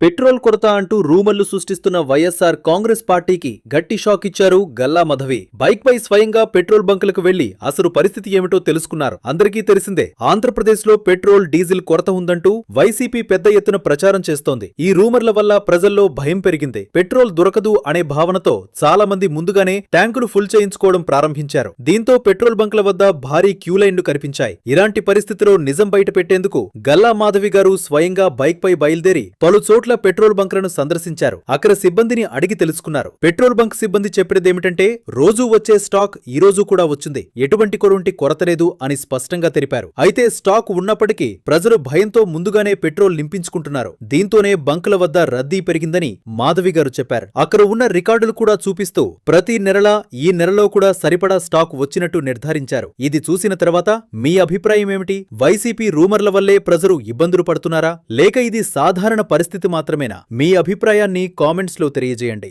Petrol కొరత అంటూ రూమర్లు సృష్టిస్తున్న వైఎస్ఆర్ కాంగ్రెస్ పార్టీకి గట్టి షాక్ ఇచ్చారు గల్లా మాధవి. బైక్ పై స్వయంగా పెట్రోల్ బంకులకు వెళ్లి అసలు పరిస్థితి ఏమిటో తెలుసుకున్నారు. అందరికీ తెలిసిందే, ఆంధ్రప్రదేశ్ లో పెట్రోల్ డీజిల్ కొరత ఉందంటూ వైసీపీ పెద్ద ఎత్తున ప్రచారం చేస్తోంది. ఈ రూమర్ల వల్ల ప్రజల్లో భయం పెరిగింది. పెట్రోల్ దొరకదు అనే భావనతో చాలా మంది ముందుగానే ట్యాంకులు ఫుల్ చేయించుకోవడం ప్రారంభించారు. దీంతో పెట్రోల్ బంకుల వద్ద భారీ క్యూలైన్లు కనిపించాయి. ఇలాంటి పరిస్థితిలో నిజం బయట పెట్టేందుకు గల్లా మాధవి గారు స్వయంగా బైక్ పై బయలుదేరి పలు చోట్ల పెట్రోల్ బంకులను సందర్శించారు. అక్కడ సిబ్బందిని అడిగి తెలుసుకున్నారు. పెట్రోల్ బంక్ సిబ్బంది చెప్పేదేమిటంటే, రోజూ వచ్చే స్టాక్ ఈ రోజు కూడా వచ్చింది, ఎటువంటి కొరత లేదు అని స్పష్టంగా తెలిపారు. అయితే స్టాక్ ఉన్నప్పటికీ ప్రజలు భయంతో ముందుగానే పెట్రోల్ నింపించుకుంటున్నారు. దీంతోనే బంకుల వద్ద రద్దీ పెరిగిందని మాధవి గారు చెప్పారు. అక్కడ ఉన్న రికార్డులు కూడా చూపిస్తూ ప్రతి నెలలా ఈ నెలలో కూడా సరిపడా స్టాక్ వచ్చినట్టు నిర్ధారించారు. ఇది చూసిన తర్వాత మీ అభిప్రాయం ఏమిటి? వైసీపీ రూమర్ల వల్లే ప్రజలు ఇబ్బందులు పడుతున్నారా, లేక ఇది సాధారణ పరిస్థితి మాత్రమేనా? మీ అభిప్రాయాన్ని కామెంట్స్ లో తెలియజేయండి.